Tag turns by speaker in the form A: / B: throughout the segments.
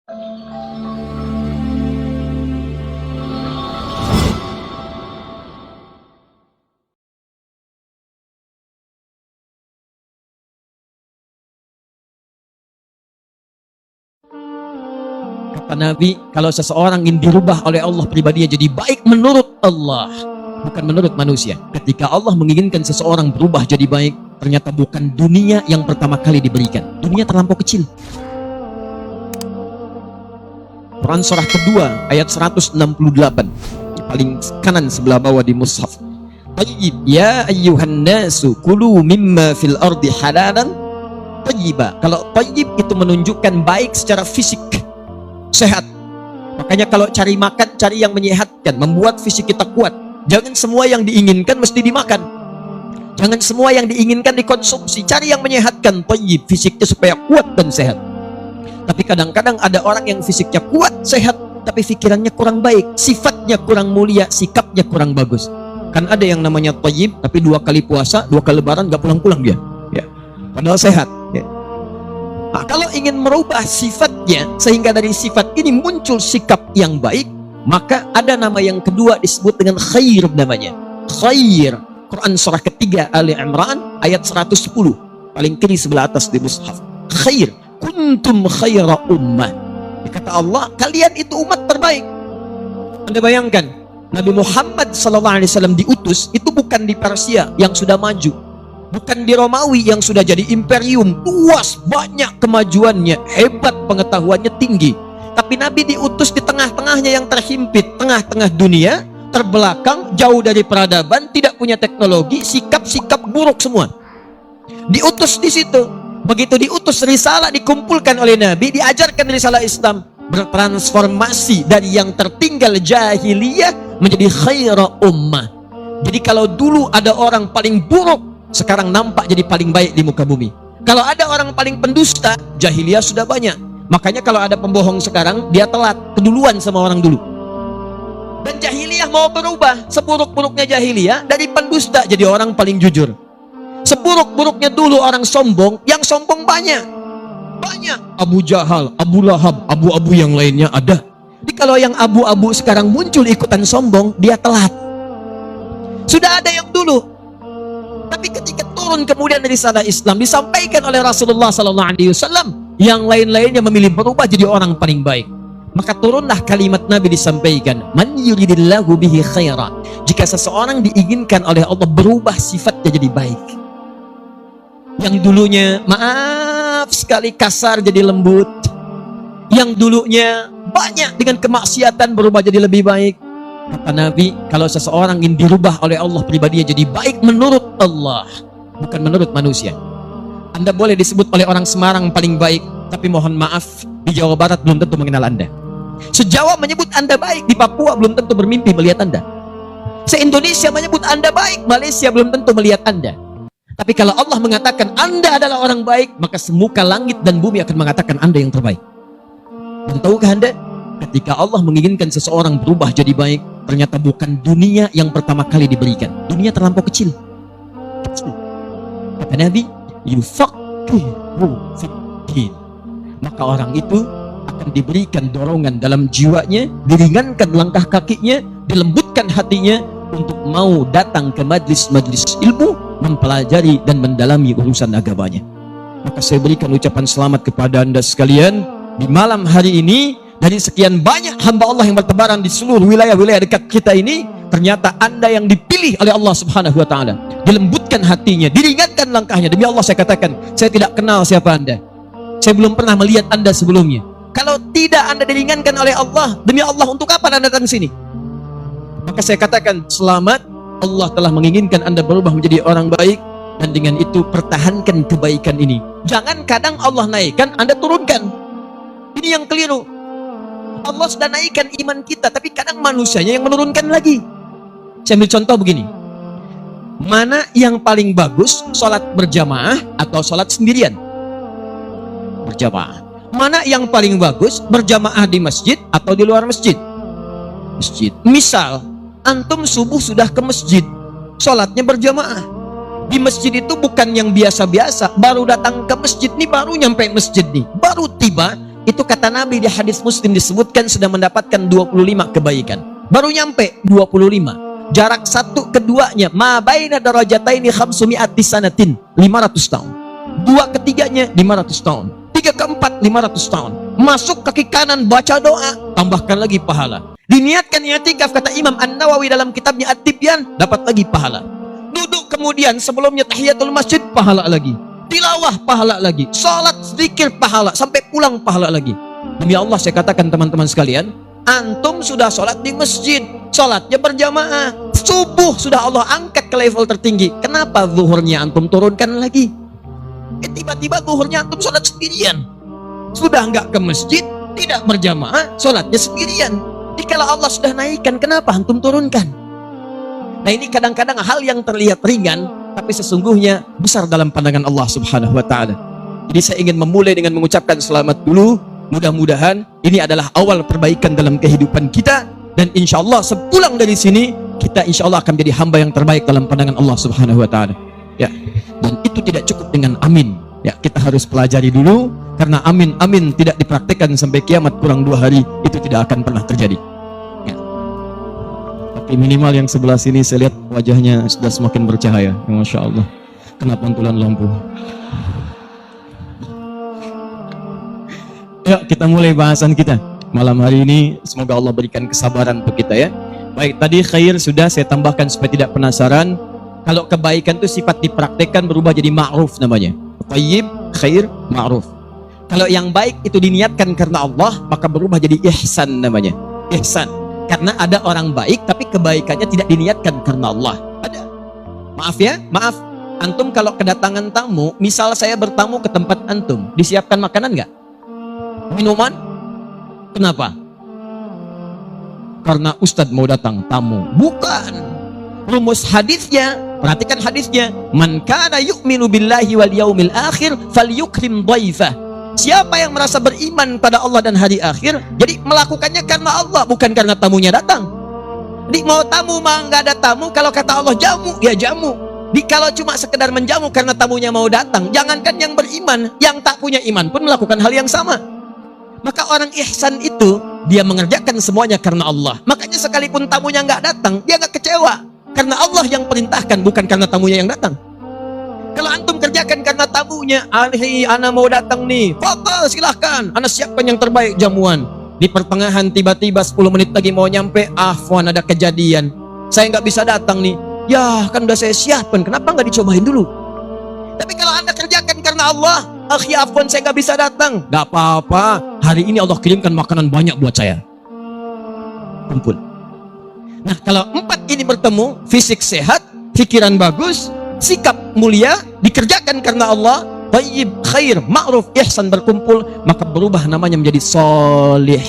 A: Kata Nabi, kalau seseorang ingin dirubah oleh Allah pribadinya jadi baik menurut Allah, bukan menurut manusia. Ketika Allah menginginkan seseorang berubah jadi baik, ternyata bukan dunia yang pertama kali diberikan. Dunia terlampau kecil. Quran surah kedua ayat 168, di paling kanan sebelah bawah di mushaf. Tayyib ya ayyuhan nasu kulu mimma fil ardi halalan tayyiba. Kalau tayyib itu menunjukkan baik secara fisik, sehat. Makanya kalau cari makan, cari yang menyehatkan, membuat fisik kita kuat. Jangan semua yang diinginkan mesti dimakan. Jangan semua yang diinginkan dikonsumsi. Cari yang menyehatkan, tayyib, fisiknya supaya kuat dan sehat. Tapi kadang-kadang ada orang yang fisiknya kuat, sehat, tapi pikirannya kurang baik, sifatnya kurang mulia, sikapnya kurang bagus. Kan ada yang namanya tayyib, tapi 2 kali puasa, 2 kali lebaran gak pulang-pulang dia. Ya. Padahal sehat. Ya. Nah, kalau ingin merubah sifatnya sehingga dari sifat ini muncul sikap yang baik, maka ada nama yang kedua disebut dengan khair namanya. Khair. Quran surah ketiga Ali Imran ayat 110. Paling kiri sebelah atas di mushaf. Khair. Kuntum khaira ummah. Kata Allah, kalian itu umat terbaik. Anda bayangkan, Nabi Muhammad SAW diutus itu bukan di Persia yang sudah maju, bukan di Romawi yang sudah jadi imperium, luas, banyak kemajuannya, hebat pengetahuannya tinggi. Tapi Nabi diutus di tengah-tengahnya yang terhimpit, tengah-tengah dunia, terbelakang, jauh dari peradaban, tidak punya teknologi, sikap-sikap buruk semua. Diutus di situ. Begitu diutus, risalah dikumpulkan oleh Nabi, diajarkan risalah Islam, bertransformasi dari yang tertinggal jahiliyah menjadi khaira ummah. Jadi kalau dulu ada orang paling buruk, sekarang nampak jadi paling baik di muka bumi. Kalau ada orang paling pendusta, jahiliyah sudah banyak. Makanya kalau ada pembohong sekarang, dia telat, keduluan sama orang dulu. Dan jahiliyah mau berubah. Seburuk-buruknya jahiliyah, dari pendusta jadi orang paling jujur. Seburuk-buruknya dulu orang sombong, yang sombong banyak. Banyak. Abu Jahal, Abu Lahab, abu-abu yang lainnya ada. Jadi kalau yang abu-abu sekarang muncul ikutan sombong, dia telat. Sudah ada yang dulu. Tapi ketika turun kemudian dari risalah Islam disampaikan oleh Rasulullah SAW, yang lain-lainnya memilih berubah jadi orang paling baik. Maka turunlah kalimat Nabi disampaikan, man yuridillahu bihi khaira. Jika seseorang diinginkan oleh Allah berubah sifatnya jadi baik, yang dulunya maaf sekali kasar jadi lembut, yang dulunya banyak dengan kemaksiatan berubah jadi lebih baik. Kata Nabi, kalau seseorang ingin dirubah oleh Allah pribadinya jadi baik menurut Allah, bukan menurut manusia. Anda boleh disebut oleh orang Semarang paling baik, tapi mohon maaf, di Jawa Barat belum tentu mengenal Anda. Se-Jawa menyebut Anda baik, di Papua belum tentu bermimpi melihat Anda. Se-Indonesia menyebut Anda baik, Malaysia belum tentu melihat Anda. Tapi kalau Allah mengatakan Anda adalah orang baik, maka semuka langit dan bumi akan mengatakan Anda yang terbaik. Dan tahukah Anda, ketika Allah menginginkan seseorang berubah jadi baik, ternyata bukan dunia yang pertama kali diberikan. Dunia terlampau kecil. Kata Nabi, yufaqihu fiddin. Maka orang itu akan diberikan dorongan dalam jiwanya, diringankan langkah kakinya, dilembutkan hatinya untuk mau datang ke majlis-majlis ilmu, mempelajari dan mendalami urusan agamanya. Maka saya berikan ucapan selamat kepada Anda sekalian di malam hari ini. Dari sekian banyak hamba Allah yang bertebaran di seluruh wilayah-wilayah dekat kita ini, ternyata Anda yang dipilih oleh Allah Subhanahu wa Ta'ala. Dilembutkan hatinya, diringankan langkahnya. Demi Allah saya katakan, saya tidak kenal siapa Anda, saya belum pernah melihat Anda sebelumnya. Kalau tidak Anda diringankan oleh Allah, demi Allah untuk apa Anda datang sini? Maka saya katakan selamat, Allah telah menginginkan Anda berubah menjadi orang baik, dan dengan itu pertahankan kebaikan ini. Jangan kadang Allah naikkan, Anda turunkan. Ini yang keliru. Allah sudah naikkan iman kita, tapi kadang manusianya yang menurunkan lagi. Saya ambil contoh begini. Mana yang paling bagus, sholat berjamaah atau sholat sendirian? Berjamaah. Mana yang paling bagus, berjamaah di masjid atau di luar masjid? Masjid. Misal antum subuh sudah ke masjid, sholatnya berjamaah. Di masjid itu bukan yang biasa-biasa, baru datang ke masjid nih, baru nyampe masjid nih, baru tiba, itu kata Nabi di hadis Muslim disebutkan sudah mendapatkan 25 kebaikan. Baru nyampe 25. Jarak satu keduanya ma baina darajataini khamsumi'ati sanatin, 500 tahun. Dua ketiganya 500 tahun. Tiga keempat 500 tahun. Masuk kaki kanan baca doa, tambahkan lagi pahala. Diniatkan i'tikaf kata Imam An-Nawawi dalam kitabnya At-Tibyan, dapat lagi pahala. Duduk kemudian sebelumnya tahiyatul masjid, pahala lagi. Tilawah, pahala lagi. Salat, zikir, pahala. Sampai pulang, pahala lagi. Demi Allah saya katakan teman-teman sekalian, antum sudah sholat di masjid, sholatnya berjamaah. Subuh sudah Allah angkat ke level tertinggi. Kenapa zuhurnya antum turunkan lagi? Tiba-tiba zuhurnya antum sholat sendirian. Sudah nggak ke masjid, tidak berjamaah, sholatnya sendirian. Dikala Allah sudah naikkan, kenapa antum turunkan? Nah, ini kadang-kadang hal yang terlihat ringan, tapi sesungguhnya besar dalam pandangan Allah Subhanahu wa Ta'ala. Jadi saya ingin memulai dengan mengucapkan selamat dulu. Mudah-mudahan ini adalah awal perbaikan dalam kehidupan kita, dan insya Allah sepulang dari sini kita insya Allah akan menjadi hamba yang terbaik dalam pandangan Allah Subhanahu wa Ta'ala. Ya, dan itu tidak cukup dengan amin. Ya, kita harus pelajari dulu, karena amin tidak dipraktekkan sampai kiamat kurang 2 hari, itu tidak akan pernah terjadi. Minimal yang sebelah sini saya lihat wajahnya sudah semakin bercahaya, ya, Masya Allah, kena pantulan lampu. Yuk kita mulai bahasan kita malam hari ini. Semoga Allah berikan kesabaran untuk kita ya. Baik, tadi khair sudah saya tambahkan supaya tidak penasaran. Kalau kebaikan itu sifat dipraktekkan berubah jadi ma'ruf namanya. Thayyib, khair, ma'ruf. Kalau yang baik itu diniatkan karena Allah, maka berubah jadi ihsan namanya. Ihsan. Karena ada orang baik tapi kebaikannya tidak diniatkan karena Allah. Ada. Maaf ya, maaf. Antum kalau kedatangan tamu, misal saya bertamu ke tempat antum, disiapkan makanan nggak? Minuman? Kenapa? Karena Ustadz mau datang tamu. Bukan. Rumus hadisnya, perhatikan hadisnya. Man kana yu'minu billahi wal yaumil akhir falyukrim dhaifah. Siapa yang merasa beriman pada Allah dan hari akhir, jadi melakukannya karena Allah, bukan karena tamunya datang. Jadi mau tamu mah nggak ada tamu, kalau kata Allah jamu, ya jamu. Jadi kalau cuma sekedar menjamu karena tamunya mau datang, jangankan yang beriman, yang tak punya iman pun melakukan hal yang sama. Maka orang ihsan itu, dia mengerjakan semuanya karena Allah. Makanya sekalipun tamunya nggak datang, dia nggak kecewa. Karena Allah yang perintahkan, bukan karena tamunya yang datang. Kalau antum kerjakan karena tamunya, ana mau datang nih, foto silahkan, ana siapkan yang terbaik jamuan. Di pertengahan tiba-tiba 10 menit lagi mau nyampe, afwan ada kejadian, saya nggak bisa datang nih. Ya kan udah saya siapkan, kenapa nggak dicobain dulu? Tapi kalau anda kerjakan karena Allah, akhi afwan saya nggak bisa datang, nggak apa-apa, hari ini Allah kirimkan makanan banyak buat saya. Kumpul. Nah kalau 4 ini bertemu, fisik sehat, pikiran bagus, sikap mulia, dikerjakan karena Allah, thayyib, khair, ma'ruf, ihsan berkumpul, maka berubah namanya menjadi solih.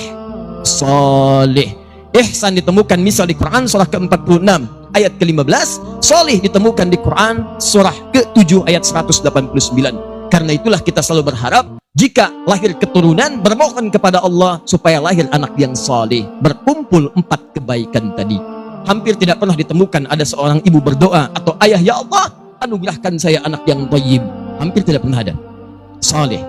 A: Solih. Ihsan ditemukan misal di Quran surah ke-46 ayat ke-15, solih ditemukan di Quran surah ke-7 ayat 189. Karena itulah kita selalu berharap jika lahir keturunan, bermohon kepada Allah supaya lahir anak yang solih. Berkumpul 4 kebaikan tadi. Hampir tidak pernah ditemukan ada seorang ibu berdoa atau ayah, ya Allah anugerahkan saya anak yang thayyib. Hampir tidak pernah ada. Saleh.